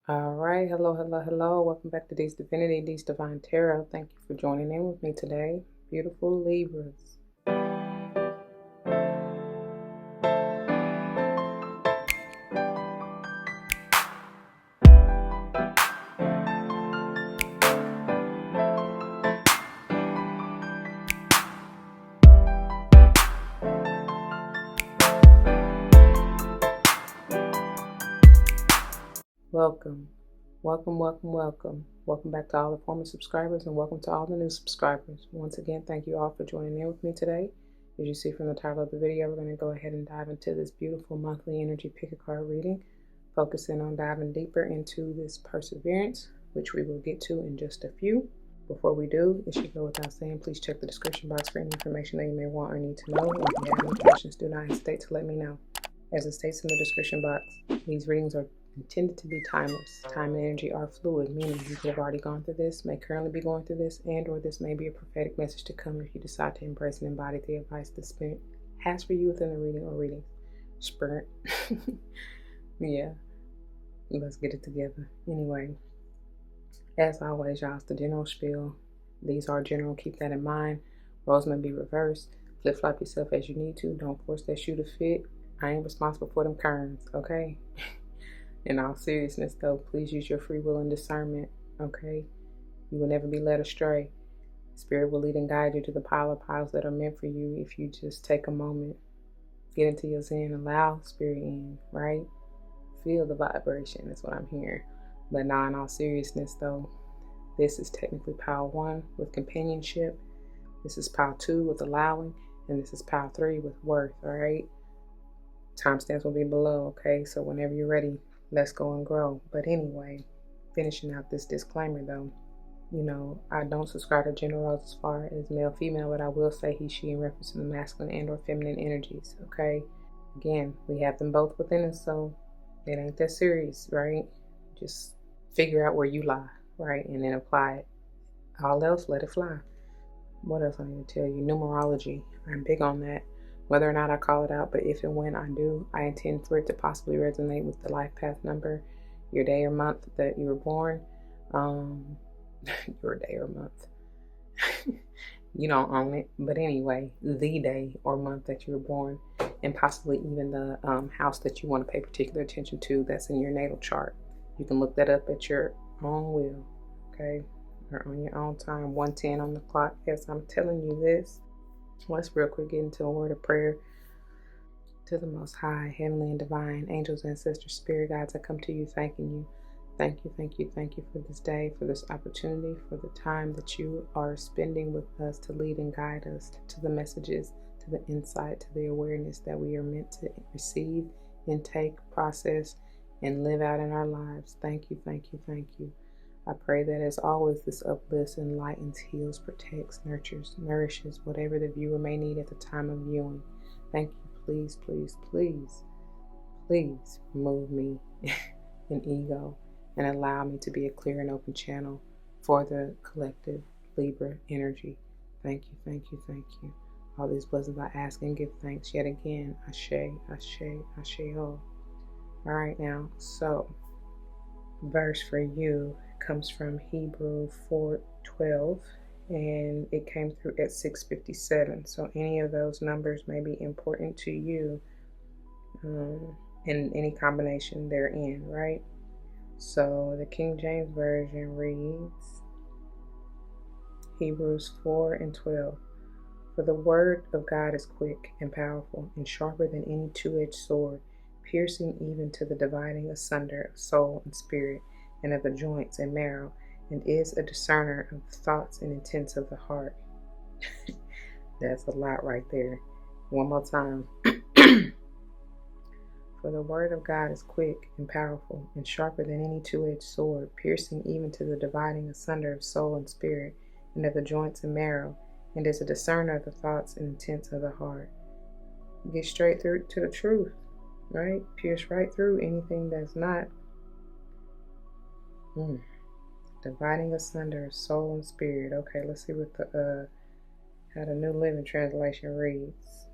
All right, hello. Welcome back to These Divinity, These Divine Tarot. Thank you for joining in with me today, beautiful Libras. Welcome. Welcome back to all the former subscribers and welcome to all the new subscribers. Once again, thank you all for joining in with me today. As you see from the title of the video, we're going to go ahead and dive into this beautiful monthly energy pick a card reading, focusing on diving deeper into this perseverance, which we will get to in just a few. Before we do, it should go without saying, please check the description box for any information that you may want or need to know. If you have any questions, do not hesitate to let me know. As it states in the description box, these readings are intended to be timeless. Time and energy are fluid, meaning you could have already gone through this, may currently be going through this, and or this may be a prophetic message to come if you decide to embrace and embody the advice the Spirit has for you within the reading or readings. Spirit. Yeah. Let's get it together. Anyway, as always, y'all, it's the general spiel. These are general. Keep that in mind. Roles may be reversed. Flip-flop yourself as you need to. Don't force that shoe to fit. I ain't responsible for them curves, okay? In all seriousness, though, please use your free will and discernment, okay? You will never be led astray. Spirit will lead and guide you to the pile of piles that are meant for you if you just take a moment, get into your zen, allow Spirit in, right? Feel the vibration is what I'm hearing. But now, in all seriousness, though, this is technically pile 1 with companionship. This is pile 2 with allowing, and this is pile 3 with worth, all right? Timestamps will be below, okay? So whenever you're ready, let's go and grow. But anyway, finishing out this disclaimer though, you know, I don't subscribe to gender roles as far as male, female, but I will say he, she in reference to the masculine and or feminine energies, okay? Again, we have them both within us, so it ain't that serious, right? Just figure out where you lie, right? And then apply it. All else, let it fly. What else I need to tell you? Numerology. I'm big on that. Whether or not I call it out, but if and when I do, I intend for it to possibly resonate with the life path number, your day or month that you were born. Your day or month. You don't own it, but anyway, the day or month that you were born, and possibly even the house that you want to pay particular attention to that's in your natal chart. You can look that up at your own will, okay? Or on your own time. 1:10 on the clock. Yes, I'm telling you this. Let's real quick get into a word of prayer. To the Most High, Heavenly and Divine, angels, ancestors, spirit guides, I come to you thanking you. Thank you for this day, for this opportunity, for the time that you are spending with us to lead and guide us to the messages, to the insight, to the awareness that we are meant to receive, intake, process, and live out in our lives. Thank you. I pray that as always, this uplifts, enlightens, heals, protects, nurtures, nourishes whatever the viewer may need at the time of viewing. Thank you. Please remove me in ego and allow me to be a clear and open channel for the collective Libra energy. Thank you. All these blessings I ask and give thanks yet again. Ashe. All right, now, so verse for you comes from Hebrew 4:12, and it came through at 6:57. So any of those numbers may be important to you in any combination they're in, right? So the King James Version reads Hebrews 4:12. For the word of God is quick and powerful and sharper than any two-edged sword, piercing even to the dividing asunder of soul and spirit, and of the joints and marrow, and is a discerner of the thoughts and intents of the heart. That's a lot right there. One more time. For the word of God is quick and powerful and sharper than any two-edged sword, piercing even to the dividing asunder of soul and spirit, and of the joints and marrow, and is a discerner of the thoughts and intents of the heart. Get straight through to the truth, right? Pierce right through anything that's not dividing asunder of soul and spirit. Okay, let's see what the how the New Living Translation reads.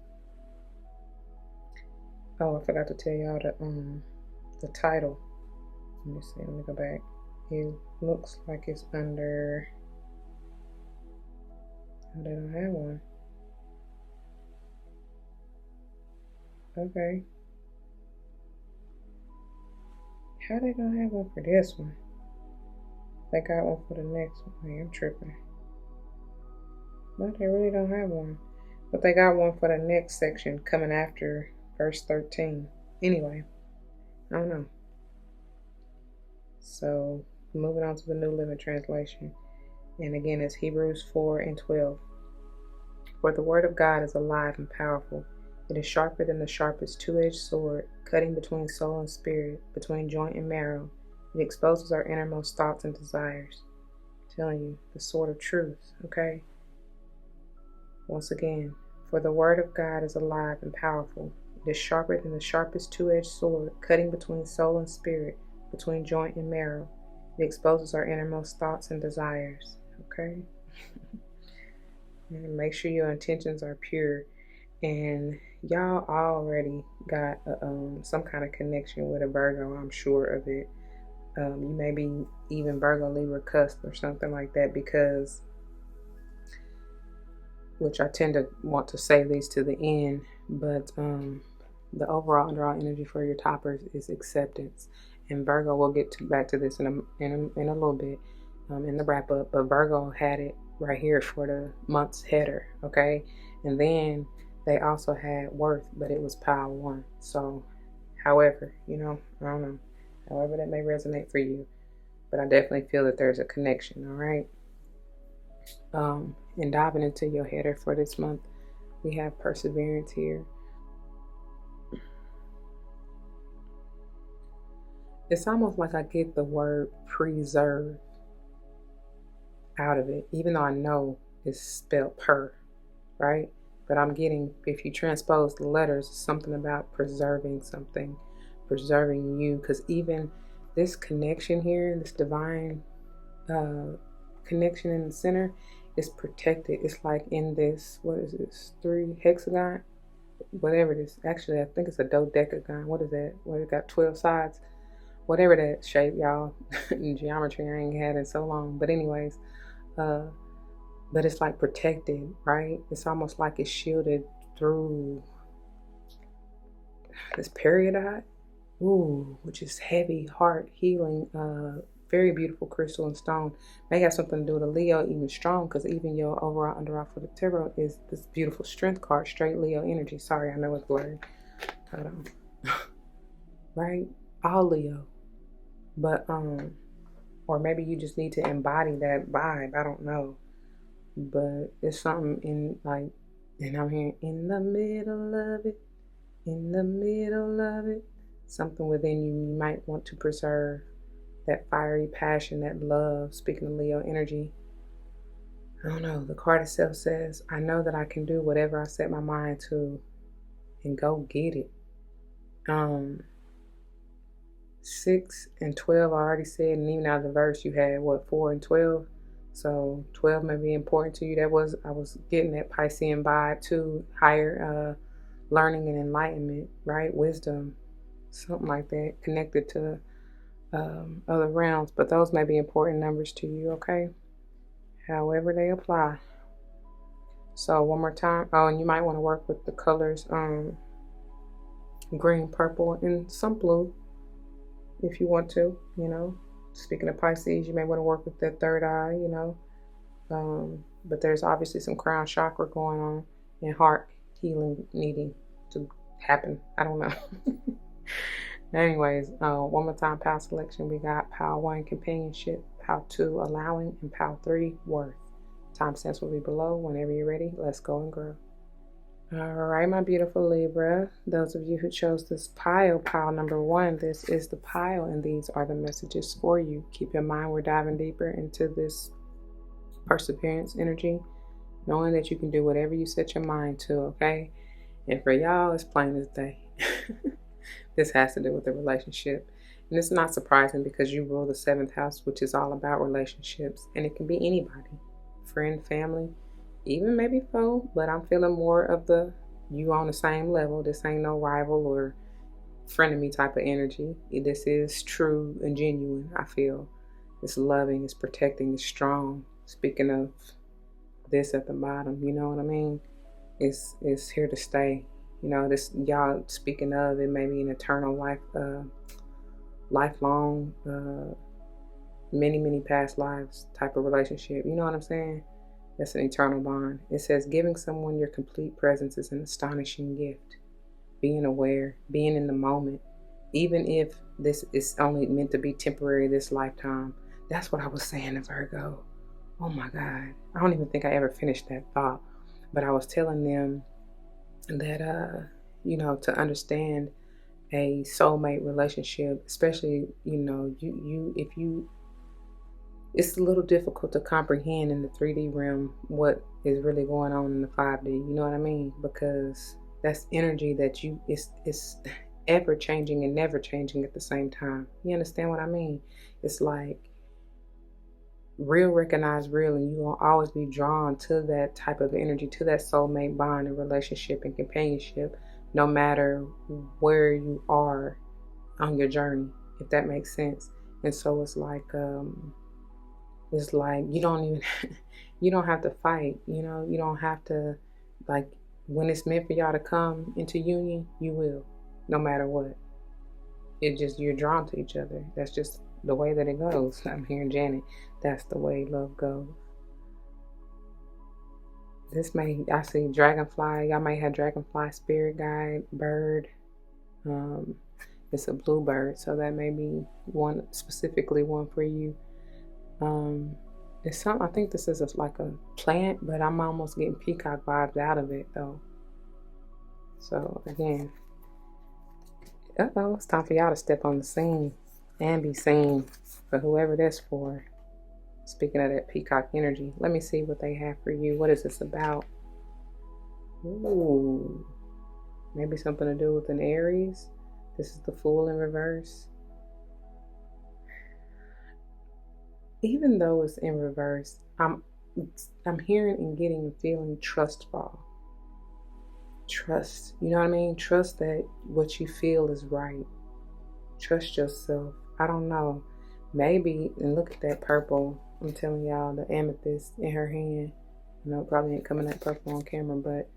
Oh, I forgot to tell y'all the title. Let me see, let me go back. It looks like it's under, oh, they don't have one. Okay. How they don't have one for this one? They got one for the next one. Wait, I'm tripping. No, they really don't have one. But they got one for the next section coming after verse 13. Anyway, I don't know. So, moving on to the New Living Translation. And again, it's Hebrews 4:12. For the word of God is alive and powerful. It is sharper than the sharpest two-edged sword, cutting between soul and spirit, between joint and marrow. It exposes our innermost thoughts and desires. I'm telling you, the sword of truth, okay? Once again, for the word of God is alive and powerful. It is sharper than the sharpest two-edged sword, cutting between soul and spirit, between joint and marrow. It exposes our innermost thoughts and desires, okay? And make sure your intentions are pure. And y'all already got some kind of connection with a Virgo, I'm sure of it. You may be even Virgo Libra cusp or something like that, because, which I tend to want to save these to the end, but the overall underall energy for your toppers is acceptance. And Virgo, we'll get back to this in a little bit in the wrap up, but Virgo had it right here for the month's header, okay? And then they also had worth, but it was power 1. So, however, I don't know, however that may resonate for you, but I definitely feel that there's a connection, all right? And diving into your header for this month, we have perseverance here. It's almost like I get the word preserve out of it, even though I know it's spelled per, right? But I'm getting, if you transpose the letters, something about preserving something, preserving you, because even this connection here, this divine connection in the center, is protected. It's like in this, what is this, 3 hexagon, whatever it is. Actually, I think it's a dodecagon. What is that? What, it got 12 sides? Whatever that shape, y'all. In geometry, I ain't had it so long. But anyways, but it's like protected, right? It's almost like it's shielded through this periodite, which is heavy, heart healing, very beautiful crystal and stone. May have something to do with a Leo, even strong, because even your overall underall for the tarot is this beautiful strength card, straight Leo energy. Sorry, I know it's blurry. Hold on. Right? All Leo. But, or maybe you just need to embody that vibe. I don't know. But it's something in like, and I'm hearing in the middle of it, in the middle of it. Something within you might want to preserve, that fiery passion, that love. Speaking of Leo energy, I don't know. The card itself says, I know that I can do whatever I set my mind to, and go get it. 6 and 12 I already said, and even out of the verse you had 4 and 12. So 12 may be important to you. I was getting that Piscean vibe too, higher learning and enlightenment, right? Wisdom, something like that, connected to other realms. But those may be important numbers to you, okay? However they apply. So one more time. Oh, and you might want to work with the colors green, purple, and some blue if you want to, Speaking of Pisces, you may want to work with that third eye, But there's obviously some crown chakra going on and heart healing needing to happen. I don't know. Anyways, one more time, power selection. We got power 1, companionship, power 2, allowing, and power 3, worth. Timestamps will be below. Whenever you're ready, let's go and grow. All right, my beautiful Libra. Those of you who chose this pile number 1, this is the pile, and these are the messages for you. Keep in mind, we're diving deeper into this perseverance energy, knowing that you can do whatever you set your mind to, okay? And for y'all, it's plain as day. This has to do with the relationship. And it's not surprising because you rule the 7th house, which is all about relationships. And it can be anybody, friend, family, even maybe foe, but I'm feeling more of the you on the same level. This ain't no rival or frenemy type of energy. This is true and genuine, I feel. It's loving, it's protecting, it's strong. Speaking of this at the bottom, you know what I mean? It's here to stay. You know, this y'all speaking of it may be an eternal life, lifelong, many past lives type of relationship. You know what I'm saying? That's an eternal bond. It says giving someone your complete presence is an astonishing gift. Being aware, being in the moment, even if this is only meant to be temporary this lifetime. That's what I was saying to Virgo. Oh my God. I don't even think I ever finished that thought. But I was telling them that, you know, to understand a soulmate relationship, especially, you know, if you, it's a little difficult to comprehend in the 3D realm what is really going on in the 5D. You know what I mean? Because that's energy that it's ever changing and never changing at the same time. You understand what I mean? It's like real recognize real, and you will always be drawn to that type of energy, to that soulmate bond and relationship and companionship, no matter where you are on your journey, if that makes sense. And so it's like you don't even you don't have to fight, you know, you don't have to, like, when it's meant for y'all to come into union, you will, no matter what. It just, you're drawn to each other. That's just the way that it goes. I'm hearing Janet. That's the way love goes. I see dragonfly. Y'all might have dragonfly spirit guide, bird. It's a bluebird, so that may be specifically one for you. It's I think this is like a plant, but I'm almost getting peacock vibes out of it though. So again, it's time for y'all to step on the scene and be seen for whoever that's for. Speaking of that peacock energy, let me see what they have for you. What is this about? Ooh, maybe something to do with an Aries. This is the Fool in reverse. Even though it's in reverse, I'm hearing and getting and feeling trustful. Trust, you know what I mean? Trust that what you feel is right. Trust yourself. I don't know. Maybe, and look at that purple. I'm telling y'all, the amethyst in her hand. You know, probably ain't coming that purple on camera, but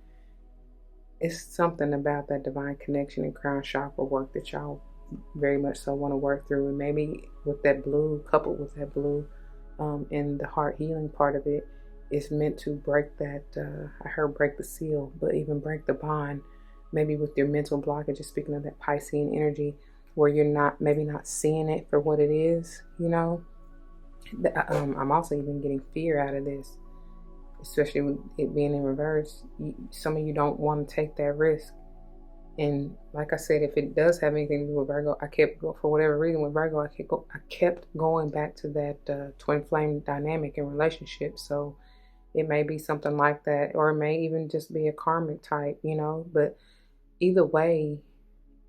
it's something about that divine connection and crown chakra work that y'all very much so want to work through. And maybe with that blue, coupled with that blue, and the heart healing part of it, is meant to break that, I heard break the seal, but even break the bond, maybe with your mental blockages, speaking of that Piscean energy, where you're maybe not seeing it for what it is, you know. I'm also even getting fear out of this, especially with it being in reverse. Some of you don't want to take that risk. And like I said, if it does have anything to do with Virgo, for whatever reason with Virgo, I kept going back to that twin flame dynamic in relationships. So it may be something like that, or it may even just be a karmic type, you know. But either way,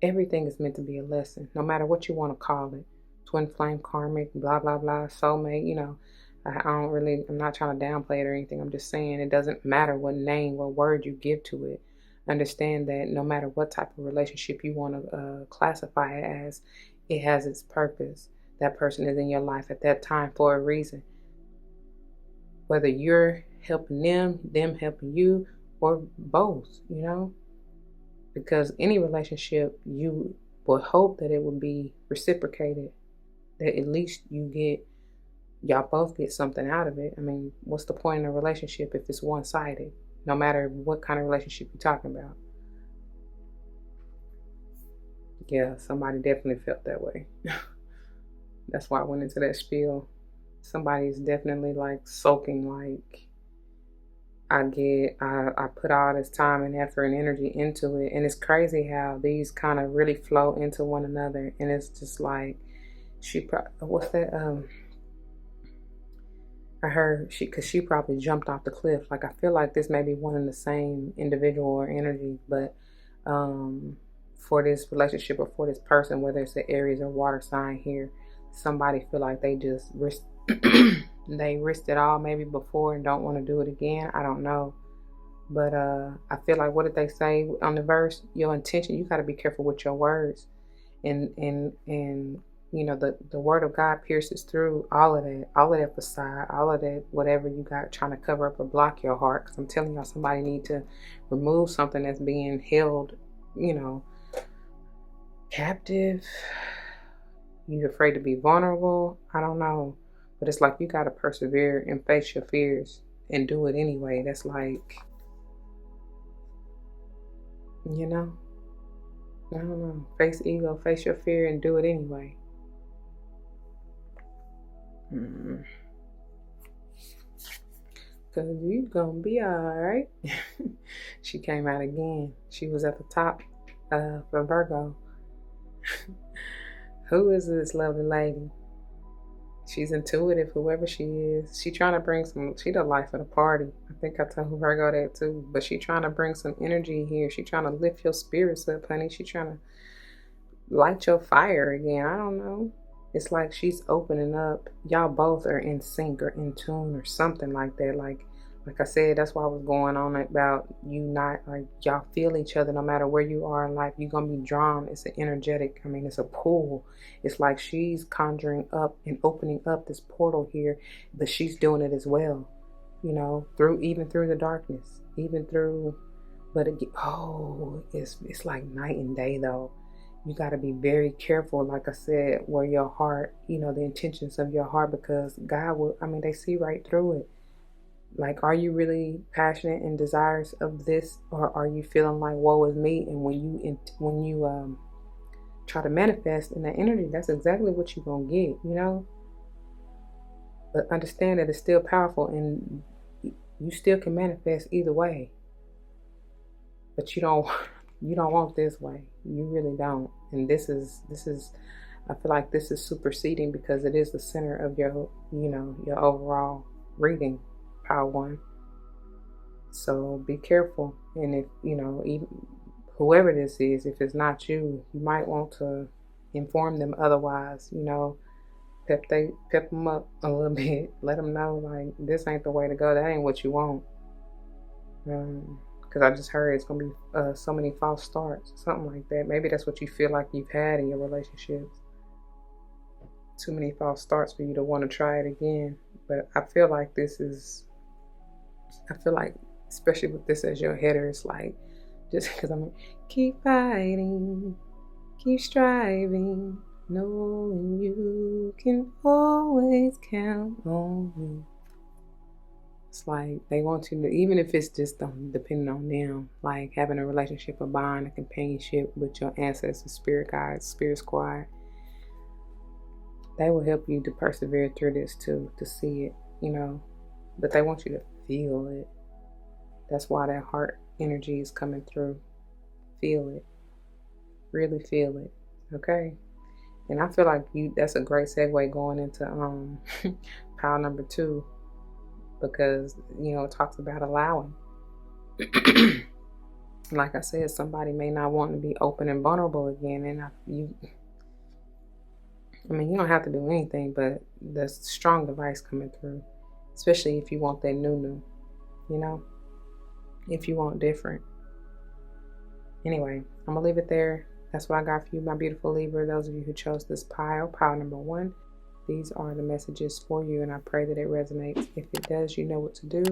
everything is meant to be a lesson, no matter what you want to call it. Twin flame, karmic, blah, blah, blah, soulmate, you know. I'm not trying to downplay it or anything. I'm just saying it doesn't matter what name, what word you give to it. Understand that no matter what type of relationship you want to classify it as, it has its purpose. That person is in your life at that time for a reason. Whether you're helping them helping you, or both, you know. Because any relationship, you would hope that it would be reciprocated. That at least y'all both get something out of it. I mean, what's the point in a relationship if it's one-sided? No matter what kind of relationship you're talking about. Yeah, somebody definitely felt that way. That's why I went into that spiel. Somebody's definitely like soaking, like, I put all this time and effort and energy into it. And it's crazy how these kind of really flow into one another. And it's just like, what's that? I heard because she probably jumped off the cliff. Like, I feel like this may be one and the same individual or energy, but for this relationship or for this person, whether it's the Aries or water sign here, somebody feel like they just risked it all maybe before and don't want to do it again. I don't know. But I feel like, what did they say on the verse? Your intention, you got to be careful with your words. And you know, the word of God pierces through all of that facade, all of that, whatever you got trying to cover up or block your heart. Because I'm telling y'all, somebody need to remove something that's being held, you know, captive. You afraid to be vulnerable? I don't know. But it's like you got to persevere and face your fears and do it anyway. That's like, you know, I don't know. Face ego, face your fear and do it anyway. Cause you gonna be alright. She came out again. She was at the top for Virgo. Who is this lovely lady? She's intuitive, whoever she is. She trying to bring she the life of the party. I think I told Virgo that too. But she trying to bring some energy here. She trying to lift your spirits up, honey. She trying to light your fire again. I don't know. It's like she's opening up. Y'all both are in sync or in tune or something like that. Like I said, that's why I was going on about you not, like, y'all feel each other no matter where you are in life. You're going to be drawn. It's an energetic, I mean, it's a pull. It's like she's conjuring up and opening up this portal here, but she's doing it as well, you know, even through the darkness, even through, but it, it's like night and day though. You got to be very careful, like I said, where your heart, you know, the intentions of your heart, because God will, I mean, they see right through it. Like, are you really passionate and desirous of this, or are you feeling like woe is me? And when you try to manifest in that energy, that's exactly what you're gonna get, you know. But understand that it's still powerful, and you still can manifest either way. But you don't want this way. You really don't. And this is I feel like this is superseding, because it is the center of your, you know, your overall reading, Power 1. So be careful. And if, you know, even whoever this is, if it's not you, you might want to inform them otherwise, you know, pep them up a little bit. Let them know, like, this ain't the way to go. That ain't what you want. Because I just heard it's going to be so many false starts, something like that. Maybe that's what you feel like you've had in your relationships. Too many false starts for you to want to try it again. But I feel like especially with this as your header, it's like, just because I'm like, keep fighting, keep striving, knowing you can always count on me. It's like they want you to, even if it's just depending on them, like having a relationship, a bond, a companionship with your ancestors, spirit guides, spirit squad. They will help you to persevere through this too, to see it, you know. But they want you to feel it. That's why that heart energy is coming through. Feel it. Really feel it. Okay? And I feel like that's a great segue going into pile number 2. Because, you know, it talks about allowing. Like I said, somebody may not want to be open and vulnerable again. And you don't have to do anything, but there's strong advice coming through. Especially if you want that new, you know? If you want different. Anyway, I'm going to leave it there. That's what I got for you, my beautiful Libra. Those of you who chose this pile number 1. These are the messages for you, and I pray that it resonates. If it does, you know what to do.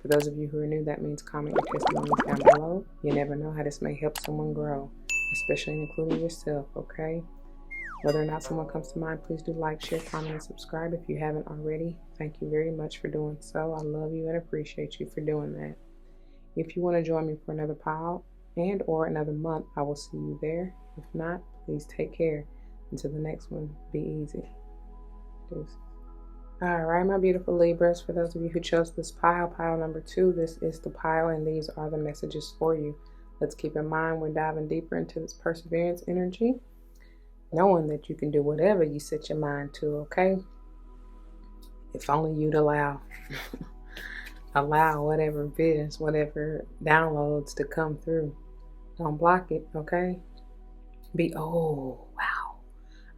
For those of you who are new, that means comment your testimonies down below. You never know how this may help someone grow, especially including yourself, okay? Whether or not someone comes to mind, please do like, share, comment, and subscribe if you haven't already. Thank you very much for doing so. I love you and appreciate you for doing that. If you want to join me for another pile and or another month, I will see you there. If not, please take care. Until the next one, be easy. All right, my beautiful Libras, for those of you who chose this pile number 2, this is the pile, and these are the messages for you. Let's keep in mind we're diving deeper into this perseverance energy, knowing that you can do whatever you set your mind to, okay? If only you'd allow whatever visions, whatever downloads to come through. Don't block it, okay? I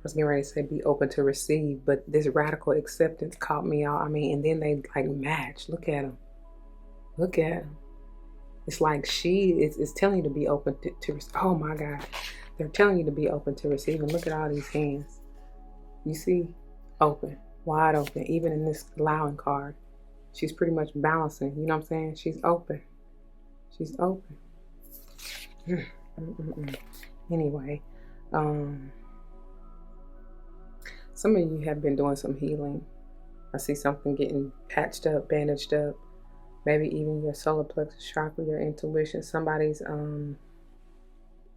was getting ready to say be open to receive, but this radical acceptance caught me out. And then they like match. Look at them. It's like she is telling you to be open to oh my God. They're telling you to be open to receiving. Look at all these hands. You see? Open. Wide open. Even in this allowing card. She's pretty much balancing. You know what I'm saying? She's open. She's open. Anyway. Some of you have been doing some healing. I see something getting patched up, bandaged up. Maybe even your solar plexus chakra, your intuition, somebody's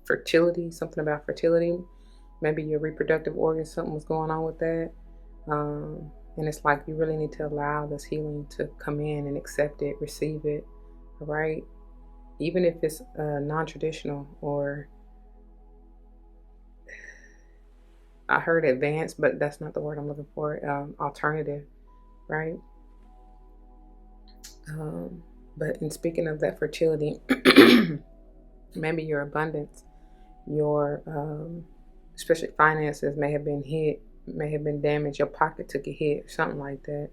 fertility, something about fertility. Maybe your reproductive organs, something was going on with that. And it's like you really need to allow this healing to come in and accept it, receive it, all right? Even if it's non-traditional, or I heard advanced, but that's not the word I'm looking for, alternative, right? But in speaking of that fertility, maybe your abundance, your especially finances may have been hit, may have been damaged, your pocket took a hit, or something like that.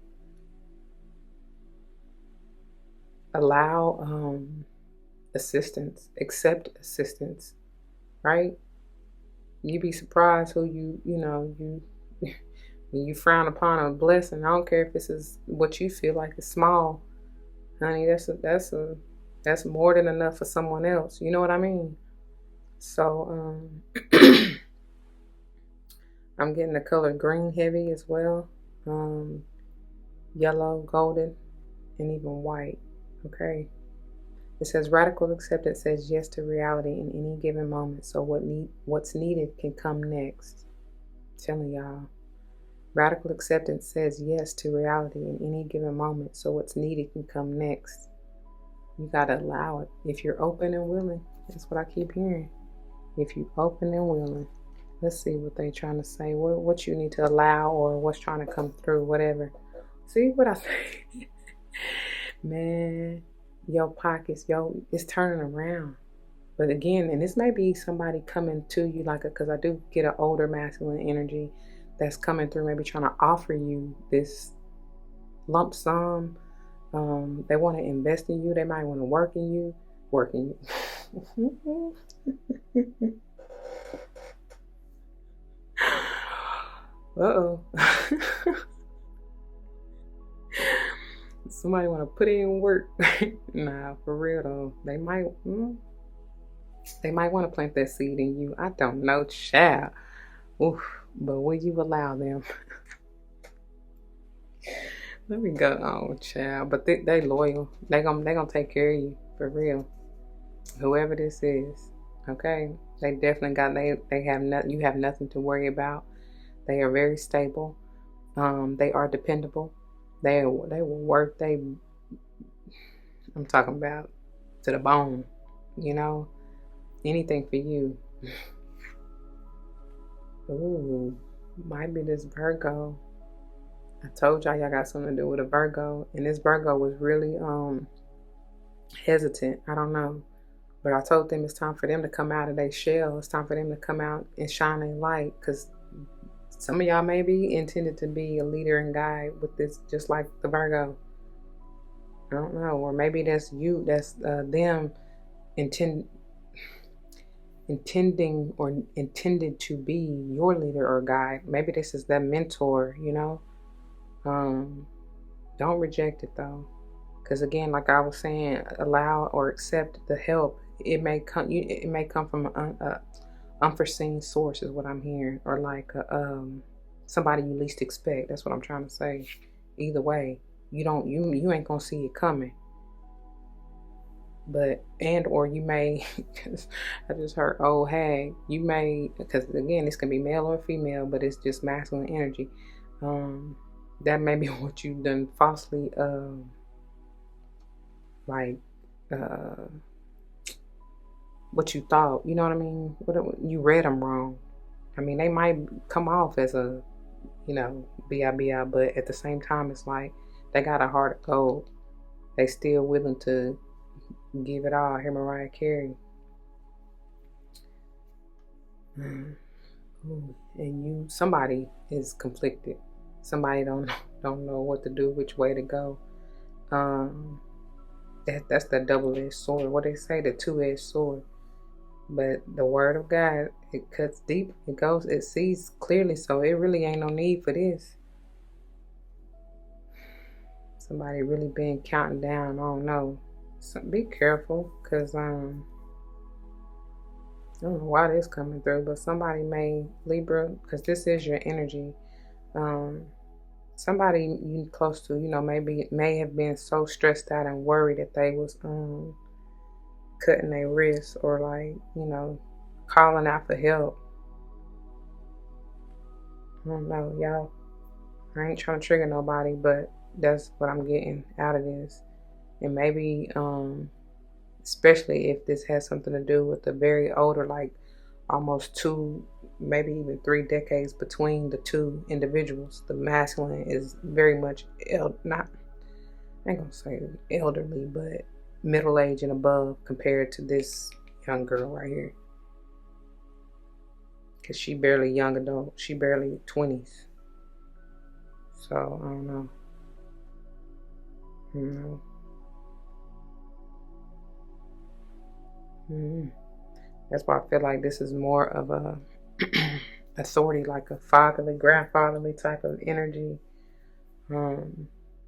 Allow assistance, accept assistance, right? You'd be surprised who you when you frown upon a blessing. I don't care if this is what you feel like is small, honey. That's more than enough for someone else. You know what I mean? So I'm getting the color green heavy as well, yellow, golden, and even white. Okay. It says radical acceptance says yes to reality in any given moment. So what's needed can come next. I'm telling y'all. Radical acceptance says yes to reality in any given moment. So what's needed can come next. You got to allow it. If you're open and willing. That's what I keep hearing. If you're open and willing. Let's see what they're trying to say. What you need to allow, or what's trying to come through. Whatever. See what I say? Man. Your pockets, it's turning around. But again, and this may be somebody coming to you because I do get an older masculine energy that's coming through, maybe trying to offer you this lump sum. They want to invest in you. They might want to work in you. Uh-oh. Somebody want to put in work. Nah, for real though. They might want to plant that seed in you. I don't know, child. Oof, but will you allow them? Let me go on, child. But they loyal. They gonna take care of you, for real. Whoever this is, okay? They definitely they have you have nothing to worry about. They are very stable. They are dependable. They will work. I'm talking about to the bone, anything for you. Ooh, might be this Virgo. I told y'all got something to do with a Virgo, and this Virgo was really hesitant. I don't know, but I told them it's time for them to come out of their shell. It's time for them to come out and shine their light, because some of y'all may be intended to be a leader and guide with this, just like the Virgo. I don't know. Or maybe that's you, that's them intending or intended to be your leader or guide. Maybe this is that mentor, Don't reject it though. Because again, like I was saying, allow or accept the help. It may come from an unforeseen source is what I'm hearing, or like somebody you least expect. That's what I'm trying to say. Either way, you ain't gonna see it coming. But or you may, cause I just heard, oh hey, you may, because again, this can be male or female, but it's just masculine energy. That may be what you done falsely what you thought, you know what I mean? You read them wrong. I mean, they might come off as a, B.I., but at the same time, it's like they got a heart of gold. They still willing to give it all. Hear Mariah Carey. And somebody is conflicted. Somebody don't know what to do, which way to go. That's the double-edged sword. What they say, the two-edged sword. But the word of God, it cuts deep. It sees clearly. So it really ain't no need for this. Somebody really been counting down. I don't know. So be careful, because I don't know why this coming through, but somebody may, Libra, because this is your energy. Somebody you close to, maybe may have been so stressed out and worried that they was cutting their wrists, or like, calling out for help. I don't know, y'all. I ain't trying to trigger nobody, but that's what I'm getting out of this. And maybe, especially if this has something to do with the very older, like almost 2, maybe even 3 decades between the two individuals. The masculine is very much not, I ain't gonna say elderly, but middle age and above compared to this young girl right here. Because she barely young adult. She barely 20s. So, I don't know. That's why I feel like this is more of a authority, like a fatherly, grandfatherly type of energy.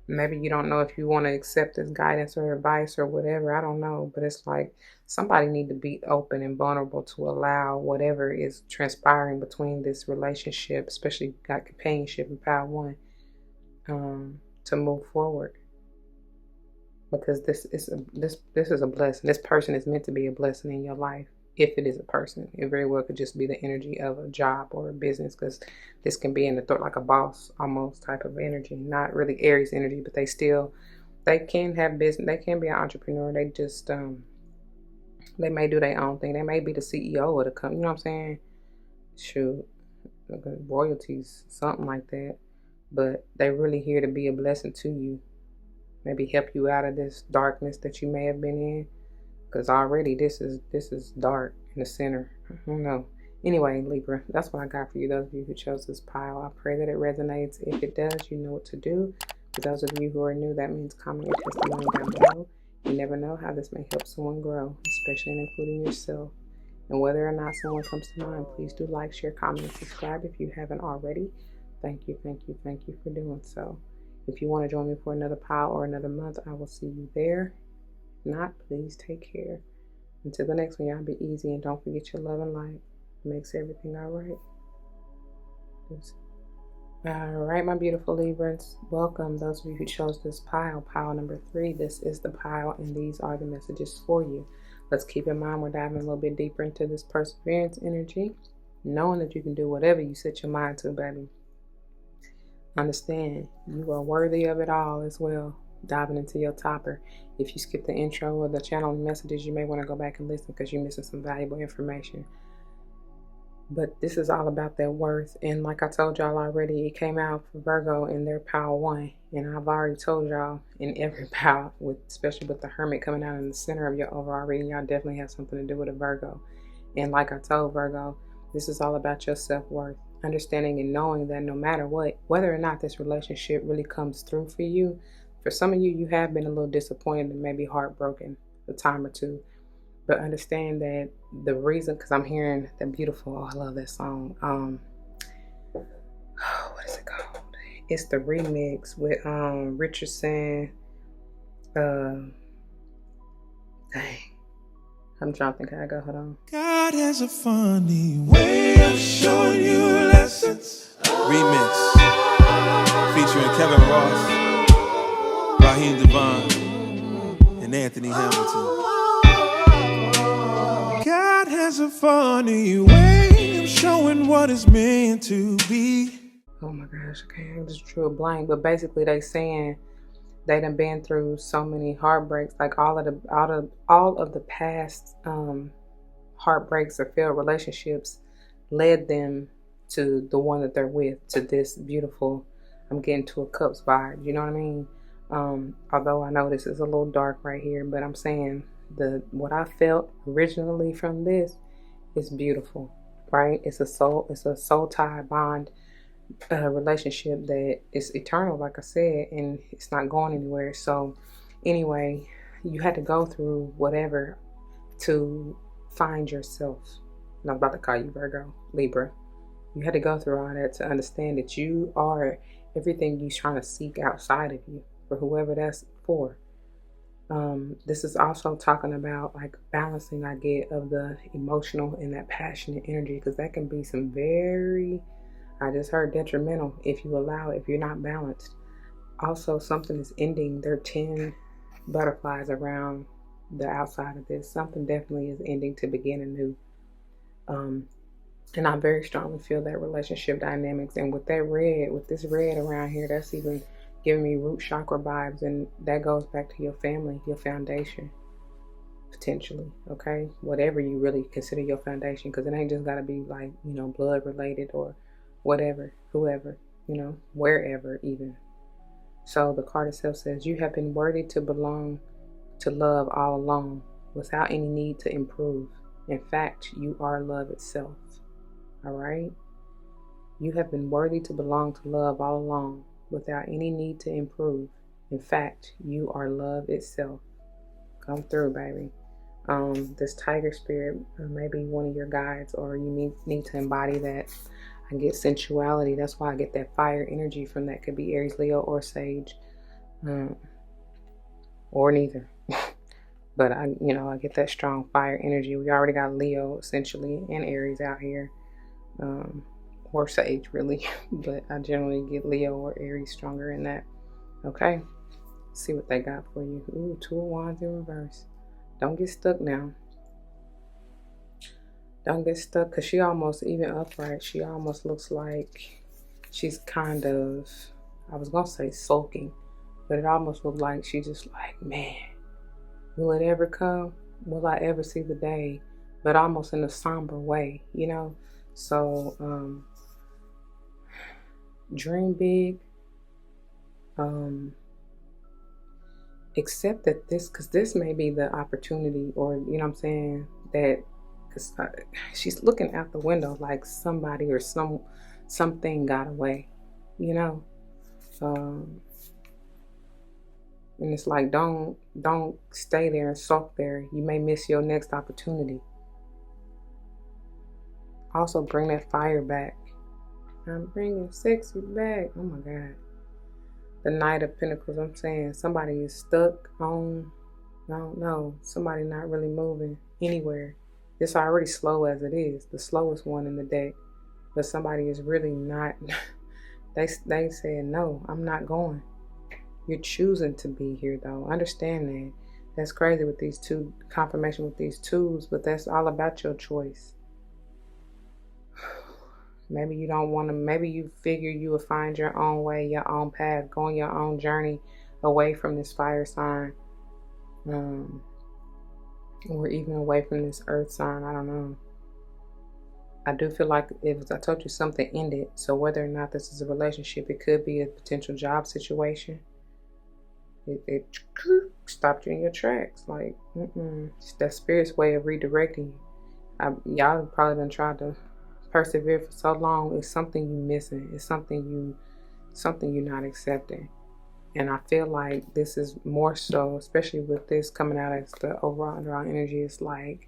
Maybe you don't know if you want to accept this guidance or advice or whatever. I don't know. But it's like somebody need to be open and vulnerable to allow whatever is transpiring between this relationship, especially got companionship and power one, to move forward. Because this is a blessing. This person is meant to be a blessing in your life. If it is a person, it very well could just be the energy of a job or a business, because this can be in the thought like a boss almost type of energy. Not really Aries energy, but they can have business. They can be an entrepreneur. They just they may do their own thing. They may be the CEO of the company. You know what I'm saying? Shoot, royalties, something like that. But they're really here to be a blessing to you. Maybe help you out of this darkness that you may have been in. Because already this is dark in the center. I don't know. Anyway, Libra, that's what I got for you. Those of you who chose this pile, I pray that it resonates. If it does, you know what to do. For those of you who are new, that means comment your testimony down below. You never know how this may help someone grow, especially and including yourself. And whether or not someone comes to mind, please do like, share, comment, and subscribe if you haven't already. Thank you, thank you, thank you for doing so. If you want to join me for another pile or another month, I will see you there. Not, please take care. Until the next one, y'all be easy, and don't forget your love and light. It makes everything all right. All right, my beautiful Librans, welcome. Those of you who chose this pile number 3, this is the pile, and these are the messages for you. Let's keep in mind we're diving a little bit deeper into this perseverance energy, knowing that you can do whatever you set your mind to, baby. Understand you are worthy of it all as well. Diving into your topper. If you skip the intro or the channeling messages, you may want to go back and listen because you're missing some valuable information. But this is all about that worth. And like I told y'all already, it came out for Virgo in their power 1. And I've already told y'all in every power, especially with the Hermit coming out in the center of your overall reading, y'all definitely have something to do with a Virgo. And like I told Virgo, this is all about your self-worth. Understanding and knowing that no matter what, whether or not this relationship really comes through for you, for some of you, you have been a little disappointed and maybe heartbroken a time or two. But understand that the reason, because I'm hearing that beautiful, I love that song. What is it called? It's the remix with Richardson. Dang. I'm trying to think how I go. Hold on. God has a funny way of showing you lessons. Remix. Featuring Kevin Ross, Raheem Devon, and Anthony Hamilton. God has a funny way of showing what is meant to be. Oh my gosh, okay, I just drew a blank. But basically they saying they done been through so many heartbreaks, like all of the past heartbreaks or failed relationships led them to the one that they're with, to this beautiful, I'm getting to a cups vibe, you know what I mean? Although I know this is a little dark right here, but I'm saying what I felt originally from this is beautiful, right? It's a soul tie bond relationship that is eternal, like I said, and it's not going anywhere. So anyway, you had to go through whatever to find yourself. And I'm about to call you Virgo, Libra. You had to go through all that to understand that you are everything you're trying to seek outside of you, for whoever that's for. This is also talking about like balancing, I get, of the emotional and that passionate energy, because that can be some very, I just heard, detrimental if you allow it, if you're not balanced. Also, something is ending. There are 10 butterflies around the outside of this. Something definitely is ending to begin anew. And I very strongly feel that relationship dynamics. And with that red, with this red around here, that's even giving me root chakra vibes. And that goes back to your family, your foundation, potentially. Okay. Whatever you really consider your foundation, because it ain't just got to be like, blood related or whatever, whoever, wherever even. So the card itself says, you have been worthy to belong to love all along without any need to improve. In fact, you are love itself. All right? You have been worthy to belong to love all along without any need to improve. In fact, you are love itself. Come through, baby. This tiger spirit may be one of your guides, or you need to embody that. I get sensuality. That's why I get that fire energy from that. Could be Aries, Leo, or Sage, or neither. But I get that strong fire energy. We already got Leo essentially and Aries out here, or Sage really. But I generally get Leo or Aries stronger in that. Okay, let's see what they got for you. Ooh, 2 of Wands in reverse. Don't get stuck now. Don't get stuck, because she almost, even upright, she almost looks like she's kind of, I was going to say sulking, but it almost looked like she just like, man, will it ever come? Will I ever see the day? But almost in a somber way, So, dream big. Accept that because this may be the opportunity, or, that, because she's looking out the window like somebody or something got away, and it's like, don't stay there and sulk there. You may miss your next opportunity. Also, bring that fire back. I'm bringing sexy back. Oh my God. The Knight of Pentacles. I'm saying somebody is stuck on, I don't know, somebody not really moving anywhere. It's already slow as it is, the slowest one in the deck. But somebody is really not, they said, no, I'm not going. You're choosing to be here though. Understand that. That's crazy with these two, confirmation with these twos, but that's all about your choice. Maybe you don't want to, maybe you figure you will find your own way, your own path, going your own journey away from this fire sign. Or even away from this earth sign. I don't know. I do feel like, if I told you something ended, so whether or not this is a relationship, it could be a potential job situation. It stopped you in your tracks. Like, it's that spirit's way of redirecting you. Y'all probably been trying to persevere for so long. It's something you missing. It's something you're not accepting. And I feel like this is more so, especially with this coming out as the overall energy, it's like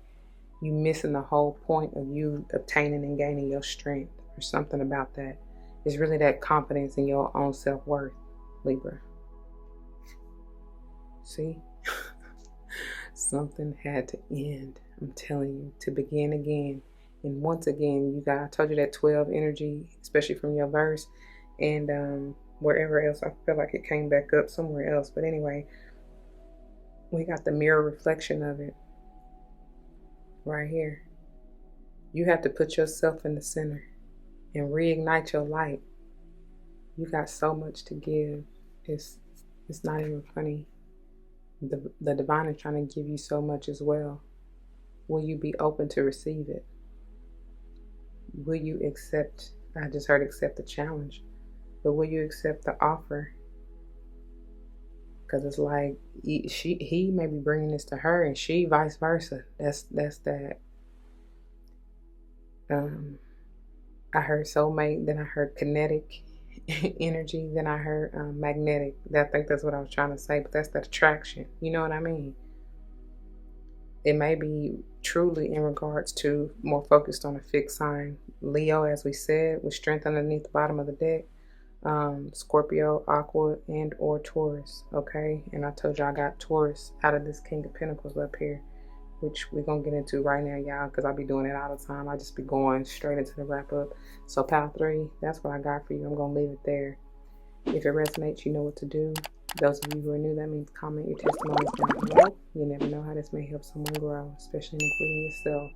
you missing the whole point of you obtaining and gaining your strength, or something about that. It's really that confidence in your own self-worth, Libra. See? Something had to end, I'm telling you, to begin again. And once again, I told you that 12 energy, especially from your verse, and wherever else, I feel like it came back up somewhere else. But anyway, we got the mirror reflection of it right here. You have to put yourself in the center and reignite your light. You got so much to give. It's not even funny. The divine is trying to give you so much as well. Will you be open to receive it? Will you accept? I just heard accept the challenge. But will you accept the offer? Because it's like he may be bringing this to her, and she vice versa. That's that. I heard soulmate, then I heard kinetic energy, then I heard magnetic. I think that's what I was trying to say, but that's that attraction. You know what I mean? It may be truly in regards to more focused on a fixed sign. Leo, as we said, with strength underneath the bottom of the deck. Scorpio, Aqua, and or Taurus. Okay, and I told you I got Taurus out of this King of Pentacles up here, which we're gonna get into right now, y'all, because I be doing it all the time. I just be going straight into the wrap up. So pile 3, that's what I got for you. I'm gonna leave it there. If it resonates, you know what to do. Those of you who are new, that means comment your testimonies down below. You never know how this may help someone grow, especially including yourself.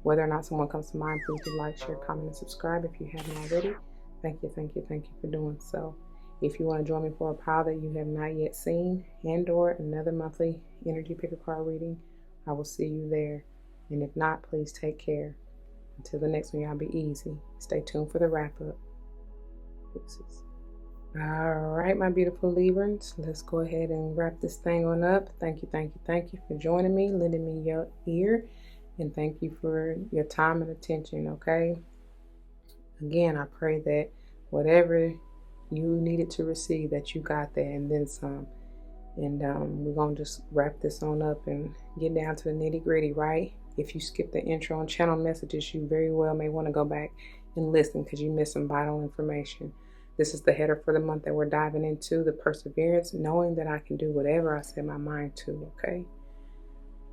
Whether or not someone comes to mind, please do like, share, comment, and subscribe if you haven't already. Thank you, thank you, thank you for doing so. If you want to join me for a pile that you have not yet seen and or another monthly energy picker card reading, I will see you there. And if not, please take care. Until the next one, y'all be easy. Stay tuned for the wrap up. Deuces. All right, my beautiful Librans, let's go ahead and wrap this thing on up. Thank you, thank you, thank you for joining me, lending me your ear, and thank you for your time and attention, okay? Again, I pray that whatever you needed to receive, that you got that and then some. And we're going to just wrap this on up and get down to the nitty gritty, right? If you skip the intro and channel messages, you very well may want to go back and listen because you missed some vital information. This is the header for the month that we're diving into, the perseverance, knowing that I can do whatever I set my mind to, okay?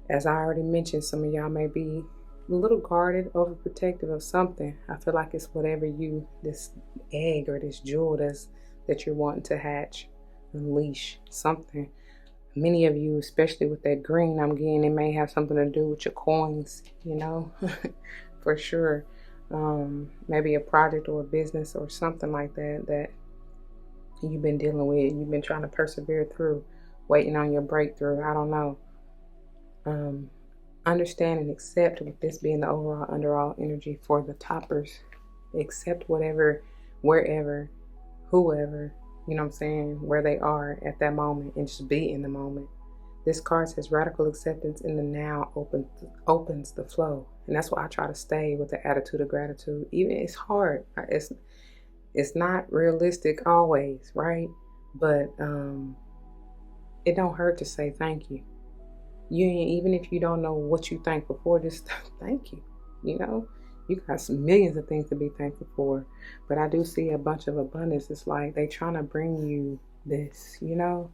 As I already mentioned, some of y'all may be a little guarded, overprotective of something. I feel like it's whatever this egg or this jewel that you're wanting to hatch, unleash something. Many of you, especially with that green I'm getting, it may have something to do with your coins, you know, for sure. Maybe a project or a business or something like that you've been dealing with, you've been trying to persevere through, waiting on your breakthrough. I don't know. Understand and accept, with this being the overall underall energy for the toppers, accept whatever, wherever, whoever, you know what I'm saying, where they are at that moment, and just be in the moment. This card says radical acceptance in the now opens the flow. And that's why I try to stay with the attitude of gratitude. Even it's hard. It's not realistic always, right? But it don't hurt to say thank you. Even if you don't know what you thankful for, just thank you. You know, you got some millions of things to be thankful for. But I do see a bunch of abundance. It's like they trying to bring you this, you know.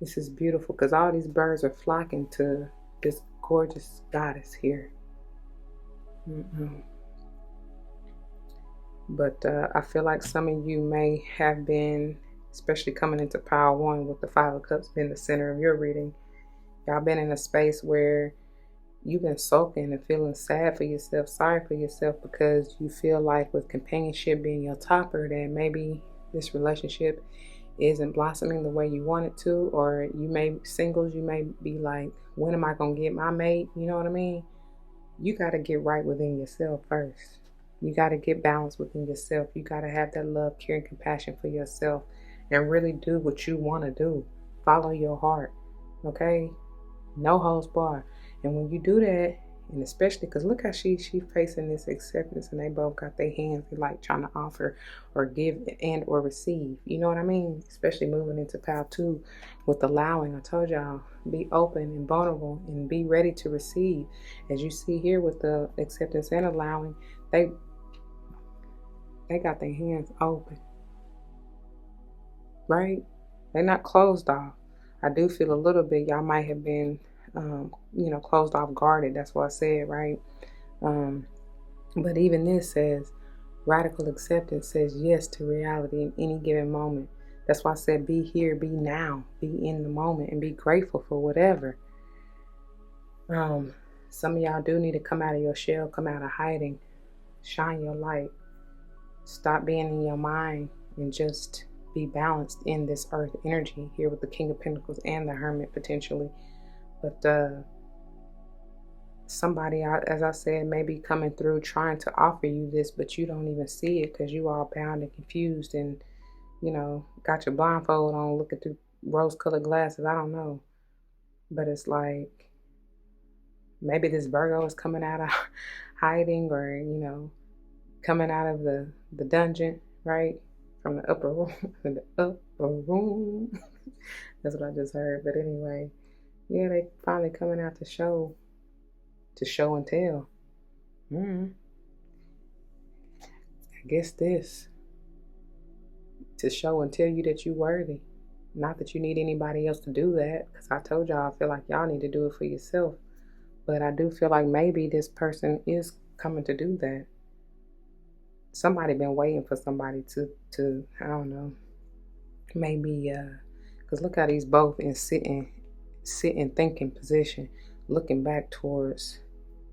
This is beautiful because all these birds are flocking to this gorgeous goddess here. But I feel like some of you may have been, especially coming into pile 1 with the 5 of Cups being the center of your reading, y'all been in a space where you've been sulking and feeling sad for yourself, sorry for yourself, because you feel like with companionship being your topper that maybe this relationship isn't blossoming the way you want it to, or you may singles, you may be like, when am I gonna get my mate? You know what I mean? You got to get right within yourself first. You got to get balance within yourself. You got to have that love, care, and compassion for yourself and really do what you want to do. Follow your heart, okay? No holds barred. And when you do that, and especially because look how she facing this acceptance, and they both got their hands like trying to offer or give and or receive. You know what I mean? Especially moving into pile 2 with allowing. I told y'all, be open and vulnerable and be ready to receive. As you see here with the acceptance and allowing, they got their hands open, right? They're not closed off. I do feel a little bit y'all might have been closed off, guarded. That's what I said, right? But even this says radical acceptance, says yes to reality in any given moment. That's why I said be here, be now, be in the moment, and be grateful for whatever. Some of y'all do need to come out of your shell, come out of hiding, shine your light, stop being in your mind, and just be balanced in this earth energy here with the King of Pentacles and the Hermit potentially. But somebody, as I said, may be coming through trying to offer you this, but you don't even see it because you all bound and confused and, got your blindfold on, looking through rose-colored glasses. I don't know. But it's like maybe this Virgo is coming out of hiding or, coming out of the dungeon, right? From the upper room. The upper room. That's what I just heard. But anyway, yeah, they finally coming out to show to show and tell. I guess this, to show and tell you that you're worthy. Not that you need anybody else to do that, because I told y'all I feel like y'all need to do it for yourself. But I do feel like maybe this person is coming to do that. Somebody been waiting for somebody to I don't know, maybe because look how these both in sitting thinking position, looking back towards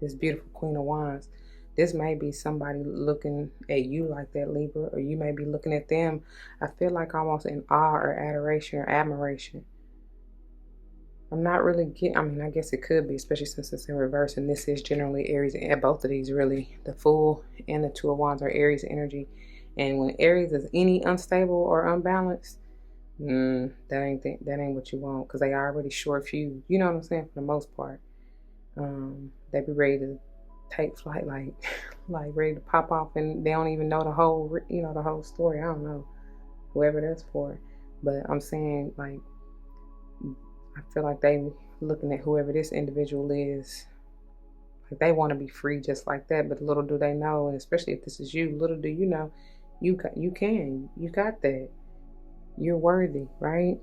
this beautiful Queen of Wands. This may be somebody looking at you like that, Libra, or you may be looking at them. I feel like almost in awe or adoration or admiration. I'm not really getting, I mean, I guess it could be, especially since it's in reverse, and this is generally Aries, and both of these really, the Fool and the Two of Wands are Aries energy. And when Aries is any unstable or unbalanced, that ain't what you want, because they already short fuse. You know what I'm saying? For the most part, they be ready to take flight, like ready to pop off, and they don't even know the whole, the whole story. I don't know, whoever that's for, but I'm saying, like, I feel like they looking at whoever this individual is, like they want to be free just like that. But little do they know, and especially if this is you, little do you know, you got that. You're worthy, right?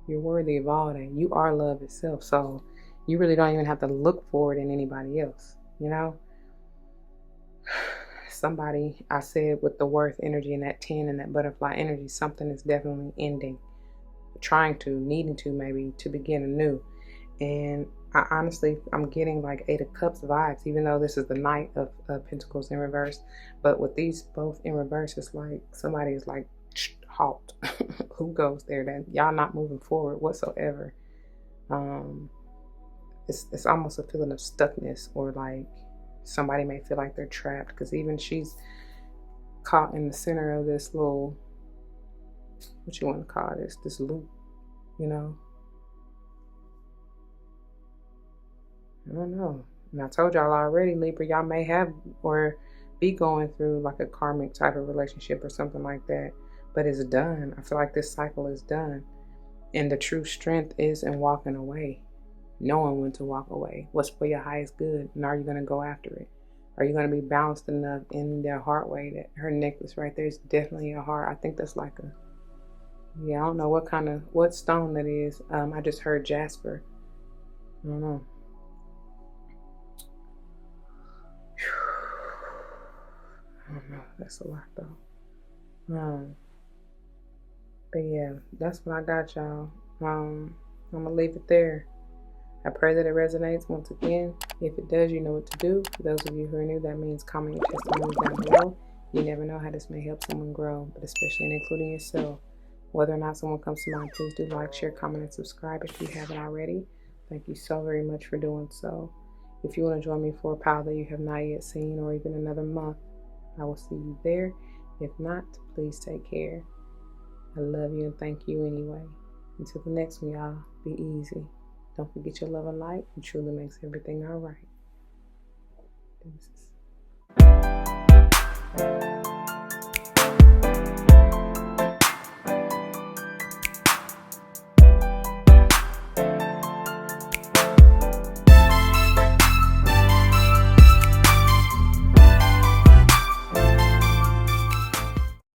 You're worthy of all that. You are love itself. So you really don't even have to look for it in anybody else, Somebody, I said, with the worth energy and that 10 and that butterfly energy, something is definitely ending, needing to maybe to begin anew. And I honestly, I'm getting like 8 of Cups vibes, even though this is the Knight of Pentacles in reverse. But with these both in reverse, it's like somebody is like, halt. Who goes there? That y'all not moving forward whatsoever. It's almost a feeling of stuckness, or like somebody may feel like they're trapped, because even she's caught in the center of this little, what you want to call this loop, I don't know. And I told y'all already, Libra, y'all may have or be going through like a karmic type of relationship or something like that, but it's done. I feel like this cycle is done, and the true strength is in walking away, knowing when to walk away. What's for your highest good, and are you going to go after it? Are you going to be balanced enough in their heart way? That her necklace right there is definitely a heart. I think that's like a, I don't know what stone that is. I just heard jasper. I don't know. I don't know. That's a lot though. But yeah, that's what I got, y'all. I'm gonna leave it there. I pray that it resonates once again. If it does, you know what to do. For those of you who are new, that means comment your testimony down below. You never know how this may help someone grow, but especially and including yourself. Whether or not someone comes to mind, please do like, share, comment, and subscribe if you haven't already. Thank you so very much for doing so. If you want to join me for a pile that you have not yet seen, or even another month, I will see you there. If not, please take care. I love you and thank you anyway. Until the next one, y'all, be easy. Don't forget your love and light. It truly makes everything all right. Deuces.